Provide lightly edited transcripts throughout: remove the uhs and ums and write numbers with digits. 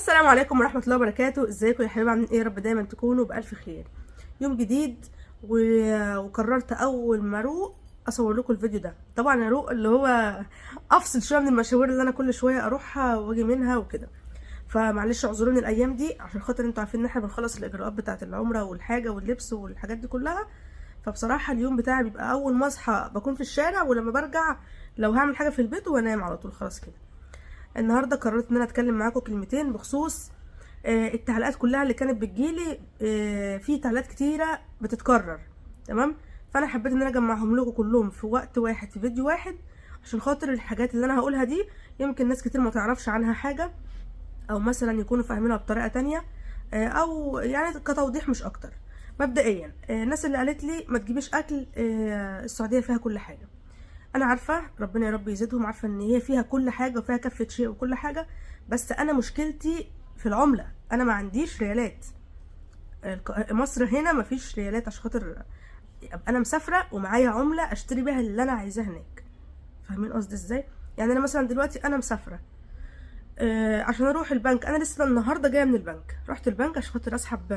السلام عليكم ورحمة الله وبركاته. ازيكم يا حبايبي؟ عاملين ايه؟ يا رب دايما تكونوا بألف خير. يوم جديد وقررت اول ما اروق اصور لكم الفيديو ده. طبعا اروق اللي هو افصل شوية من المشاوير اللي انا كل شوية اروحها واجي منها وكده. فمعلش اعذروني الايام دي عشان خاطر انتوا عارفين ان احنا بنخلص الاجراءات بتاعة العمرة والحاجة واللبس والحاجات دي كلها. فبصراحة اليوم بتاعي بيبقى اول ما اصحى بكون في الشارع، ولما برجع لو هعمل حاجة في البيت وانام على طول خلاص كده. النهارده قررت ان انا اتكلم معاكم كلمتين بخصوص التعليقات كلها اللي كانت بتجيلي. في تعليقات كتيره بتتكرر، تمام؟ فانا حبيت ان انا اجمعهم لكم كلهم في وقت واحد في فيديو واحد، عشان خاطر الحاجات اللي انا هقولها دي يمكن ناس كتير ما تعرفش عنها حاجه، او مثلا يكونوا فاهمينها بطريقه تانية، او يعني كتوضيح مش اكتر. مبدئيا الناس اللي قالت لي ما تجيبيش اكل، السعوديه فيها كل حاجه. انا عارفه، ربنا يا رب يزيدهم، عارفه ان هي فيها كل حاجه وفيها كفه شيء وكل حاجه، بس انا مشكلتي في العمله. انا ما عنديش ريالات. مصر هنا ما فيش ريالات، عشان خاطر ابقى انا مسافره ومعايا عمله اشتري بيها اللي انا عايزاه هناك. فاهمين قصدي ازاي؟ يعني انا مثلا دلوقتي انا مسافره عشان اروح البنك. انا لسه النهارده جايه من البنك، رحت البنك عشان خاطر اسحب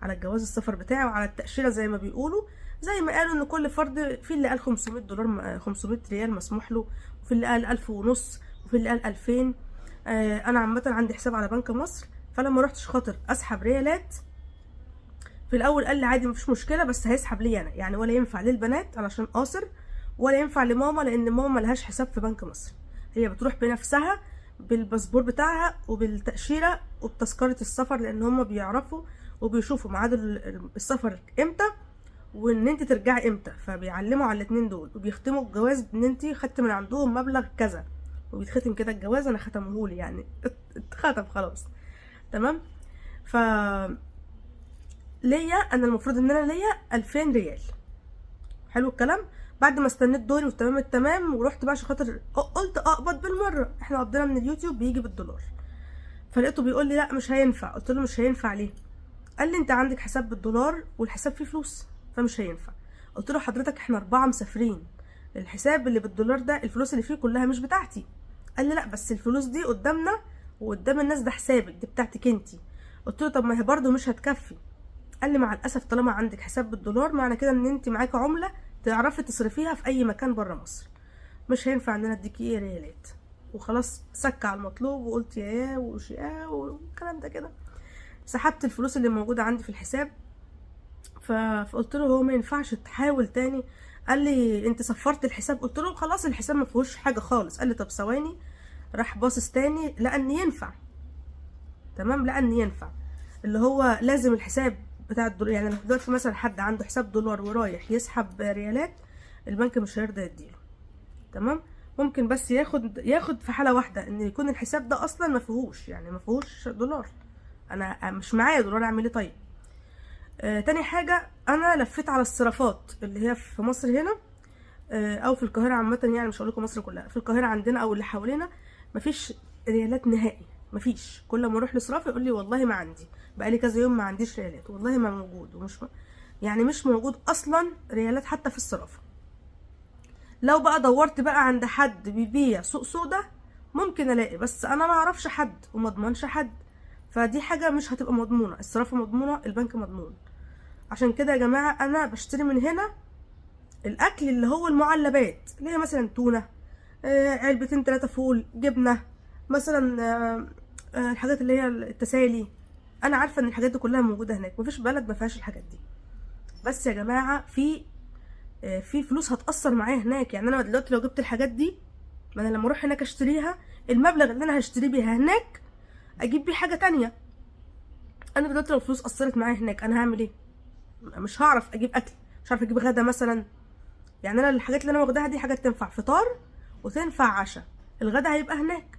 على الجواز السفر بتاعي وعلى التاشيره زي ما بيقولوا. زي ما قالوا ان كل فرد، في اللي قال $500 500 ريال مسموح له، وفي اللي قال 1000 ونص، وفي اللي قال 2000. انا عامه عندي حساب على بنك مصر، فلما رحتش خاطر اسحب ريالات، في الاول قال لي عادي مفيش مشكله، بس هيسحب لي انا يعني، ولا ينفع للبنات علشان قاصر، ولا ينفع لماما لان ماما ملهاش حساب في بنك مصر. هي بتروح بنفسها بالباسبور بتاعها وبالتأشيرة وبتذكرة السفر، لان هم بيعرفوا وبيشوفوا ميعاد السفر امتى وان انت ترجعي امتى، فبيعلموا على الاتنين دول، وبيختموا الجواز ان انت خدت من عندهم مبلغ كذا، وبيتختم كده الجواز. انا ختمهولي يعني اتختم خلاص، تمام؟ ف ليا انا المفروض ان انا ليا 2000 ريال. حلو الكلام. بعد ما استنيت دوري وتمام التمام ورحت بقى عشان خاطر قلت اقبض بالمره، احنا قبضنا من اليوتيوب بيجي بالدولار. فلقيته بيقول لي لا مش هينفع. قلت له مش هينفع ليه؟ قال لي انت عندك حساب بالدولار والحساب فيه فلوس فمش هينفع. قلت له حضرتك احنا 4 مسافرين، الحساب اللي بالدولار ده الفلوس اللي فيه كلها مش بتاعتي. قال لي لا بس الفلوس دي قدامنا وقدام الناس ده حسابك، دي بتاعتك انتي. قلت له طب ما هي برضه مش هتكفي. قال لي مع الاسف طالما عندك حساب بالدولار معنى كده ان انت معاكي عمله تعرفي تصرفيها في اي مكان بره مصر، مش هينفع ان انا اديكي ايه ريالات. وخلاص سك على المطلوب، وقلت يا وش يا والكلام ده كده. سحبت الفلوس اللي موجوده عندي في الحساب. فقلت له هو ما ينفعش تحاول تاني؟ قال لي انت صفرت الحساب. قلت له خلاص الحساب ما فيهوش حاجه خالص. قال لي طب ثواني. راح باصص تاني لقى ان ينفع، تمام، لقى ان ينفع اللي هو لازم الحساب بتاع الدولار. يعني لو دلوقتي مثلا حد عنده حساب دولار ورايح يسحب ريالات، البنك مش هيرضى يديله، تمام؟ ممكن بس ياخد في حاله واحده، ان يكون الحساب ده اصلا ما فيهوش، يعني ما فيهوش دولار. انا مش معايا دولار، اعمل ايه طيب؟ تاني حاجه، انا لفيت على الصرافات اللي هي في مصر هنا، او في القاهره عامه، يعني مش هقول لكم مصر كلها، في القاهره عندنا او اللي حوالينا مفيش ريالات نهائي. مفيش. كل ما اروح لصراف يقول لي والله ما عندي، بقالي كذا يوم ما عنديش ريالات، والله ما موجود، يعني مش موجود اصلا ريالات حتى في الصرافه. لو بقى دورت بقى عند حد بيبيع سوق سودا ممكن الاقي، بس انا ما اعرفش حد وما اضمنش حد، فدي حاجه مش هتبقى مضمونه. الصرافه مضمونه، البنك مضمون. عشان كده يا جماعه انا بشتري من هنا الاكل اللي هو المعلبات، اللي هي مثلا تونه، علبتين 3 فول، جبنه مثلا، الحاجات اللي هي التسالي. انا عارفه ان الحاجات دي كلها موجوده هناك، مفيش بلد ما فيهاش الحاجات دي. بس يا جماعه في فلوس هتاثر معايا هناك. يعني انا دلوقتي لو جبت الحاجات دي، ما انا لما اروح هناك اشتريها، المبلغ اللي انا هشتري بيها هناك اجيب بيه حاجه تانية. انا دلوقتي لو الفلوس اثرت معايا هناك انا هعمل ايه؟ مش هعرف اجيب اكل، مش هعرف اجيب غدا مثلا. يعني انا الحاجات اللي انا واخداها دي حاجات تنفع فطار وتنفع عشاء، الغدا هيبقى هناك.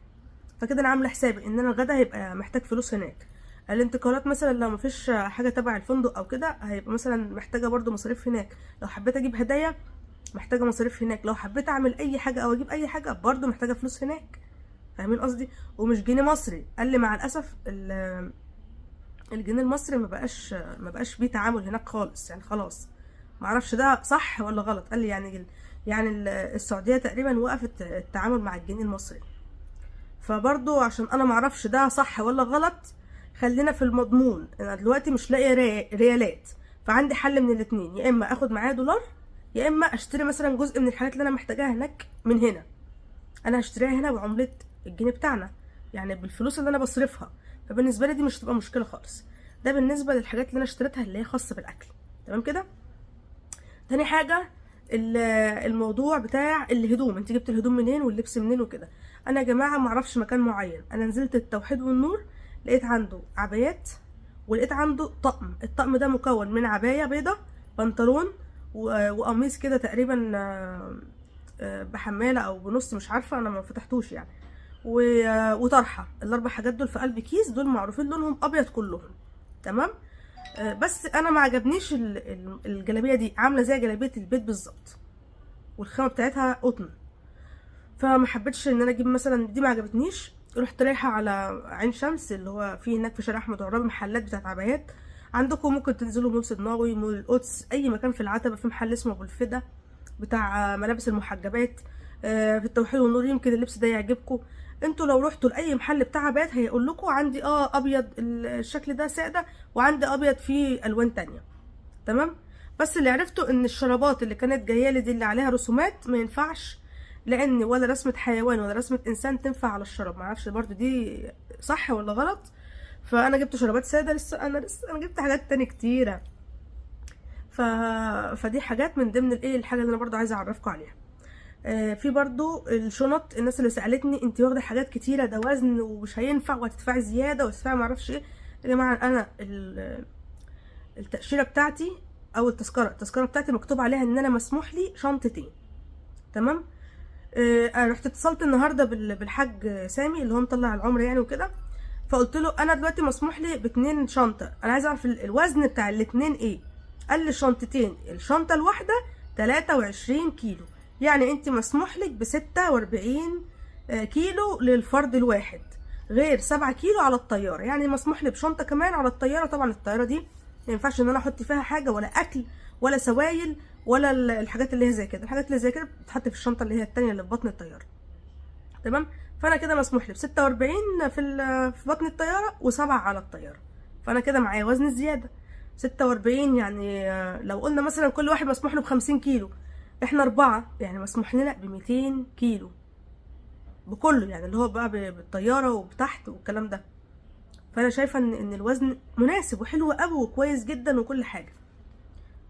فكده انا عامله حسابي ان انا الغدا هيبقى محتاج فلوس هناك. الانتقالات مثلا لو مفيش حاجه تبع الفندق او كده، هيبقى مثلا محتاجه برضو مصاريف هناك. لو حبيت اجيب هدايا محتاجه مصاريف هناك. لو حبيت اعمل اي حاجه او اجيب اي حاجه برضو محتاجه فلوس هناك. فاهمين قصدي؟ ومش جنيه مصري. قال لي مع الاسف الجنيه المصري ما بقاش بيه تعامل هناك خالص، يعني خلاص. معرفش ده صح ولا غلط. قال لي يعني السعوديه تقريبا وقفت التعامل مع الجنيه المصري. فبرضو عشان انا معرفش ده صح ولا غلط، خلينا في المضمون. انا دلوقتي مش لاقيه ريالات، فعندي حل من الاتنين، يا اما اخد معايا دولار، يا اما اشتري مثلا جزء من الحاجات اللي انا محتاجاها هناك من هنا. انا هشتريها هنا بعمله الجنيه بتاعنا، يعني بالفلوس اللي انا بصرفها، فبالنسبه لي دي مش هتبقى مشكله خالص. ده بالنسبه للحاجات اللي انا اشتريتها اللي هي خاصه بالاكل. تمام كده. تاني حاجه الموضوع بتاع الهدوم، انت جبت الهدوم منين واللبس منين وكده. انا يا جماعه معرفش مكان معين، انا نزلت التوحيد والنور لقيت عنده عبايات، ولقيت عنده طقم. الطقم ده مكون من عبايه بيضه، بنطلون، وقميص كده تقريبا بحماله او بنص، مش عارفه انا ما فتحتوش يعني، وطرحه. الاربع حاجات دول في قلب كيس، دول معروفين لونهم ابيض كلهم. تمام. بس انا ما عجبنيش الجلابيه دي، عامله زي جلابيه البيت بالظبط، والخامه بتاعتها قطن، فما حبيتش ان انا اجيب مثلا دي، ما عجبتنيش. رحت رايحه على عين شمس اللي هو فيه هناك في شارع احمد عرابي محلات بتاعت عبايات. عندكم ممكن تنزلوا مول صدناوي، مول القدس، اي مكان في العتبه في محل اسمه ابو الفدا بتاع ملابس المحجبات. في التوحيد والنور يمكن اللبس ده يعجبكم. انتوا لو رحتوا لاي محل بتاع عبايات هيقول لكم عندي ابيض الشكل ده ساده، وعندي ابيض فيه الوان تانية. تمام. بس اللي عرفته ان الشرابات اللي كانت جايه لي دي اللي عليها رسومات ما ينفعش، لان ولا رسمه حيوان ولا رسمه انسان تنفع على الشراب. معرفش برضو دي صح ولا غلط. فانا جبت شرابات ساده. انا جبت حاجات تانية كتيره. فدي حاجات من ضمن الحاجه اللي انا برضو عايزه اعرفكم عليها. في برضو الشنط، الناس اللي سالتني انت واخده حاجات كتيره، ده وزن ومش هينفع وهتدفعي زياده وهتدفعي معرفش ايه. يا جماعه انا التاشيره بتاعتي او التذكره بتاعتي مكتوب عليها ان انا مسموح لي شنطتين. تمام. انا رحت اتصلت النهارده بالحاج سامي اللي هو مطلع العمره يعني وكده، فقلت له انا دلوقتي مسموح لي ب2 شنطه، انا عايزه اعرف الوزن بتاع ال2 ايه. قال لي الشنطتين، الشنطه الواحده 23 كيلو، يعني انت مسموح لك ب46 كيلو للفرد الواحد، غير 7 كيلو على الطياره. يعني مسموح لي بشنطه كمان على الطياره. طبعا الطياره دي ما ينفعش ان انا احط فيها حاجه، ولا اكل ولا سوائل ولا الحاجات اللي هي زي كده. الحاجات اللي زي كده بتتحط في الشنطه اللي هي التانية اللي في بطن الطياره. تمام. فانا كده مسموح لي ب46 في بطن الطياره و7 على الطياره، فانا كده معايا وزن زياده 46. يعني لو قلنا مثلا كل واحد مسموح له ب50 كيلو، احنا 4، يعني مسموح لنا ب200 كيلو بكله، يعني اللي هو بقى بالطياره وبتحت والكلام ده. فانا شايفه ان الوزن مناسب وحلو قوي وكويس جدا وكل حاجه.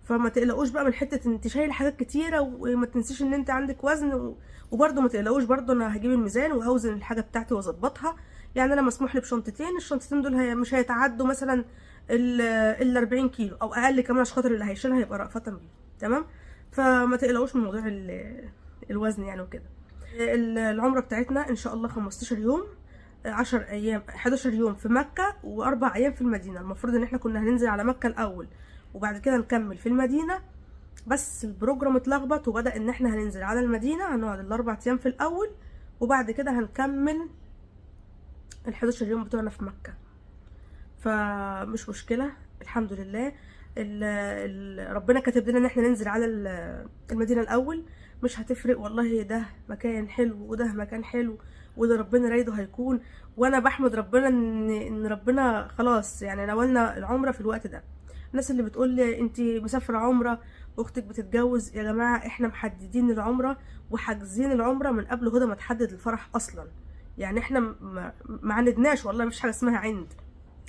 فما تقلقوش بقى من حته ان انت شايل حاجات كتيره، وما تنسيش ان انت عندك وزن. وبرده ما تقلقوش، برده انا هجيب الميزان وهوزن الحاجه بتاعتي واظبطها. يعني انا مسموح لي بشنطتين، الشنطتين دول مش هيتعدوا مثلا ال 40 كيلو او اقل كمان، عشان خاطر اللي هيشيلها هيبقى رأفة بيه. تمام. فما تقلقوش من موضوع الوزن يعني وكده. العمره بتاعتنا ان شاء الله 15 يوم، 10 ايام، 11 يوم في مكه و4 ايام في المدينه. المفروض ان احنا كنا هننزل على مكه الاول وبعد كده نكمل في المدينه، بس البروجرام اتلخبط وبدا ان احنا هننزل على المدينه، هنقعد ال4 ايام في الاول وبعد كده هنكمل ال11 يوم بتوعنا في مكه. فمش مشكله، الحمد لله. ربنا كاتب لنا ان احنا ننزل على المدينه الاول. مش هتفرق والله، ده مكان حلو وده مكان حلو، وده ربنا رايده هيكون. وانا بحمد ربنا ان ربنا خلاص يعني ناولنا العمره في الوقت ده. الناس اللي بتقول لي انت مسافره عمره واختك بتتجوز، يا جماعه احنا محددين العمره وحاجزين العمره من قبل هدى ما تحدد الفرح اصلا. يعني احنا ما عندناش والله، مفيش حاجه اسمها عند.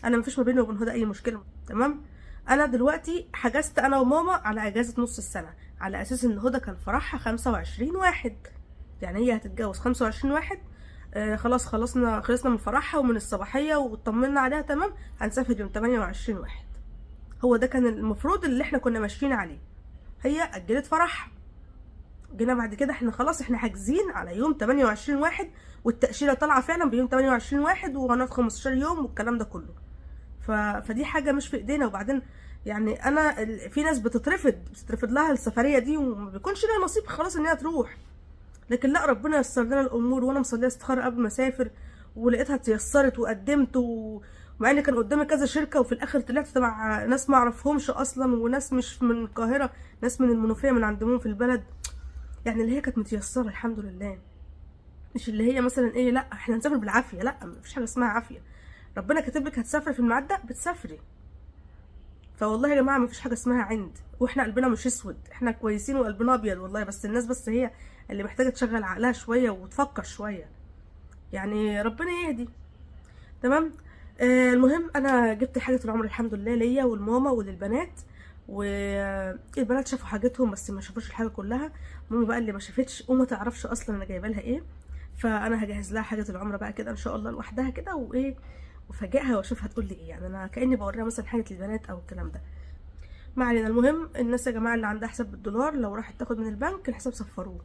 انا مفيش ما بيني وبين هدى اي مشكله. تمام. انا دلوقتي حجزت انا وماما على اجازه نص السنه، على اساس ان هدى كان فرحها 25/1، يعني هي هتتجوز 25/1. خلاص خلصنا من فرحها ومن الصباحيه وطمنا عليها. تمام. هنسافر يوم 28/1. هو ده كان المفروض اللي احنا كنا ماشيين عليه. هي اجلت فرحها، جينا بعد كده احنا خلاص احنا حاجزين على يوم 28/1، والتاشيره طالعه فعلا بيوم 28/1، وهنقعد 15 يوم والكلام ده كله. فدي حاجه مش في ايدينا. وبعدين يعني انا في ناس بتترفض لها السفريه دي وما بيكونش لها نصيب خلاص ان هي تروح، لكن لا، ربنا يسر لنا الامور. وانا مصليه استخاره قبل ما اسافر ولقيتها اتيسرت وقدمت، ومع ان كان قدامي كذا شركه وفي الاخر طلعت تبع ناس ما اعرفهمش اصلا، وناس مش من القاهره، ناس من المنوفيه من عندهم في البلد، يعني اللي هي كانت متيسره الحمد لله. مش اللي هي مثلا ايه، لا احنا هنسافر بالعافيه، لا مفيش حاجه اسمها عافيه. ربنا كاتب لك هتسافري في الميعاد ده بتسافري. فوالله يا جماعه مفيش حاجه اسمها عند، واحنا قلبنا مش اسود، احنا كويسين وقلبنا ابيض والله، بس الناس بس هي اللي محتاجه تشغل عقلها شويه وتفكر شويه. يعني ربنا يهدي. تمام. المهم انا جبت حاجه العمر الحمد لله ليا والماما وللبنات، والبنات شافوا حاجتهم بس ما شافوش الحاجه كلها. ماما بقى اللي ما شافتش وما تعرفش اصلا انا جايبه لها ايه، فانا هجهز لها حاجه العمره بقى كده ان شاء الله لوحدها كده وايه، وفاجئها واشوف هتقول لي ايه. يعني انا كاني بوريها مثلا حاجه للبنات او الكلام ده. ما علينا. المهم الناس يا جماعه اللي عندها حساب بالدولار لو راحت تاخد من البنك الحساب صفروه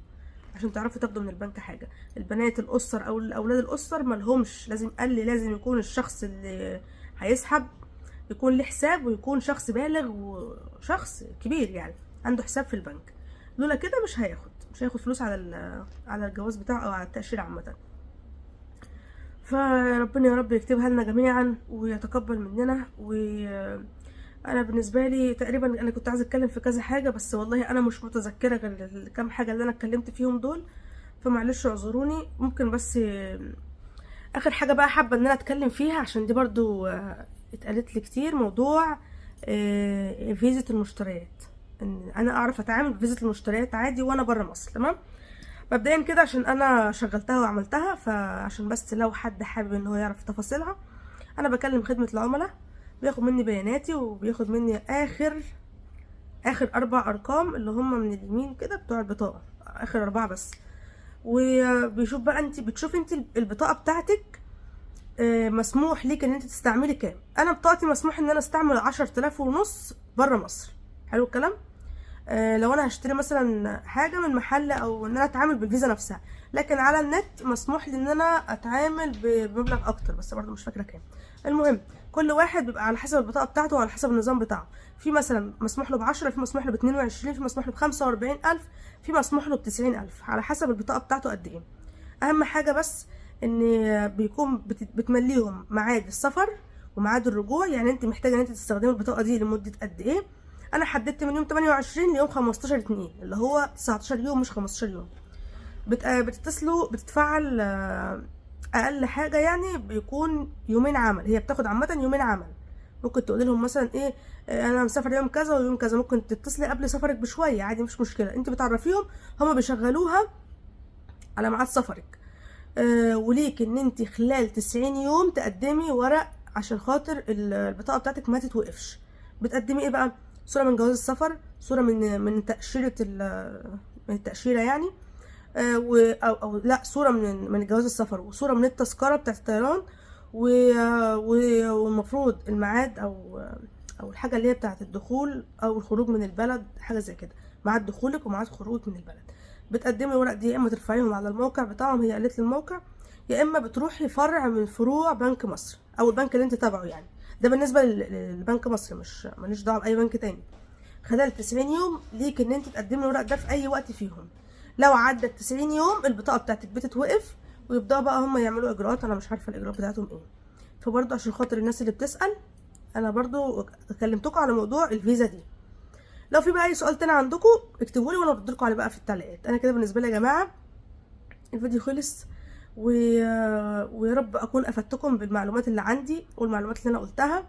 عشان تعرفوا تاخدوا من البنك حاجه. البنات الاسر او الاولاد الاسر مالهمش، لازم قال لي لازم يكون الشخص اللي هيسحب يكون له حساب ويكون شخص بالغ وشخص كبير يعني عنده حساب في البنك. لولا كده مش هياخد فلوس على الجواز بتاعه او على التاشيره عامه. فربنا يا رب يكتبها لنا جميعا ويتقبل مننا. انا بالنسبه لي تقريبا انا كنت عايزه اتكلم في كذا حاجه، بس والله انا مش متذكره غير الكام حاجه اللي انا اتكلمت فيهم دول، فمعلش اعذروني. ممكن بس اخر حاجه بقى حابه ان انا اتكلم فيها عشان دي برضو اتقالت لي كتير، موضوع فيزا المشتريات. ان انا اعرف اتعامل بفيزا المشتريات عادي وانا بره مصر. تمام. مبدئيا كده عشان انا شغلتها وعملتها، فعشان بس لو حد حابب ان هو يعرف تفاصيلها، انا بكلم خدمه العملاء، بياخد مني بياناتي وبياخد مني اخر 4 ارقام اللي هم من اليمين كده بتوع البطاقه، اخر 4 بس. وبيشوف بقى انت بتشوف انت البطاقه بتاعتك مسموح ليك ان انت تستعملي كام. انا بطاقتي مسموح ان انا استعمل 10,500 بره مصر. حلو الكلام. لو انا هشتري مثلا حاجه من محل او ان انا اتعامل بالفيزا نفسها، لكن على النت مسموح لي ان انا اتعامل بمبلغ اكتر بس برضه مش فاكره كام. المهم كل واحد بيبقى على حسب البطاقه بتاعته وعلى حسب النظام بتاعه. في مثلا مسموح له ب10، في مسموح له ب22، في مسموح له ب45,000، في مسموح له ب90,000 على حسب البطاقه بتاعته قد ايه. اهم حاجه بس ان بيكون بتمليهم ميعاد السفر وميعاد الرجوع، يعني انت محتاجه ان انت تستخدمي البطاقه دي لمده قد ايه. انا حددت من يوم 28 ليوم 15/2 اللي هو 19 يوم مش 15 يوم. بتتصلوا بتتفعل اقل حاجه يعني بيكون يومين عمل، هي بتاخد عامه يومين عمل. ممكن تقولي لهم مثلا ايه انا مسافر يوم كذا ويوم كذا، ممكن تتصلي قبل سفرك بشويه عادي مش مشكله، انت بتعرفيهم هم بيشغلوها على ميعاد سفرك. وليك ان انت خلال 90 يوم تقدمي ورق عشان خاطر البطاقه بتاعتك ما تتوقفش. بتقدمي ايه بقى؟ صوره من جواز السفر، صوره من تاشيره من التاشيره يعني، او لا صوره من جواز السفر، وصوره من التذكره بتاعت الطيران، والمفروض الميعاد او الحاجه اللي هي بتاعت الدخول او الخروج من البلد، حاجه زي كده، ميعاد دخولك وميعاد خروجك من البلد. بتقدمي الورق دي يا اما ترفعيهم على الموقع بتاعهم، هي قالت لي الموقع، يا اما بتروحي فرع من فروع بنك مصر او البنك اللي انت تابعه يعني. ده بالنسبه لبنك مصر، مش ماليش دعوه باي بنك تاني. خلال 90 يوم ليك ان انت تقدمي الورق ده في اي وقت فيهم. لو عدت 90 يوم البطاقه بتاعتك بتتوقف ويبداوا بقى هم يعملوا اجراءات، انا مش عارفه الاجراءات بتاعتهم ايه. فبرضه عشان خاطر الناس اللي بتسال، انا برضه كلمتكم على موضوع الفيزا دي. لو في بقى اي سؤال تاني عندكم اكتبوا لي وانا برد لكم عليه بقى في التعليقات. انا كده بالنسبه لي يا جماعه الفيديو خلص، ويا رب اكون افدتكم بالمعلومات اللي عندي والمعلومات اللي انا قلتها.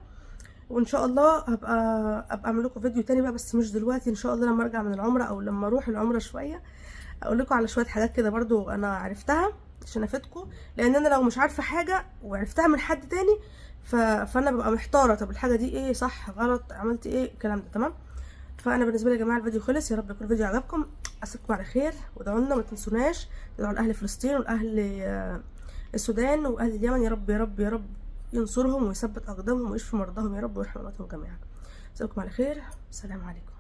وان شاء الله ابقى اعمل لكم فيديو تاني بقى، بس مش دلوقتي، ان شاء الله لما ارجع من العمره او لما اروح العمره شويه اقول لكم على شويه حاجات كده برضو انا عرفتها عشان افيدكم. لان انا لو مش عارفه حاجه وعرفتها من حد تاني فانا ببقى محتاره، طب الحاجه دي ايه صح غلط عملت ايه الكلام ده. تمام. فانا بالنسبه لي يا جماعه الفيديو خلص، يا رب يكون الفيديو عجبكم، اسيبكم على خير وادعوا لنا، ما تنسوناش تدعوا لاهل فلسطين والاهل السودان واهل اليمن، يا رب يا رب يا رب ينصرهم ويثبت اقدامهم ويشفي مرضاهم يا رب ويرحم امواتهم جميعا. اسيبكم على خير، السلام عليكم.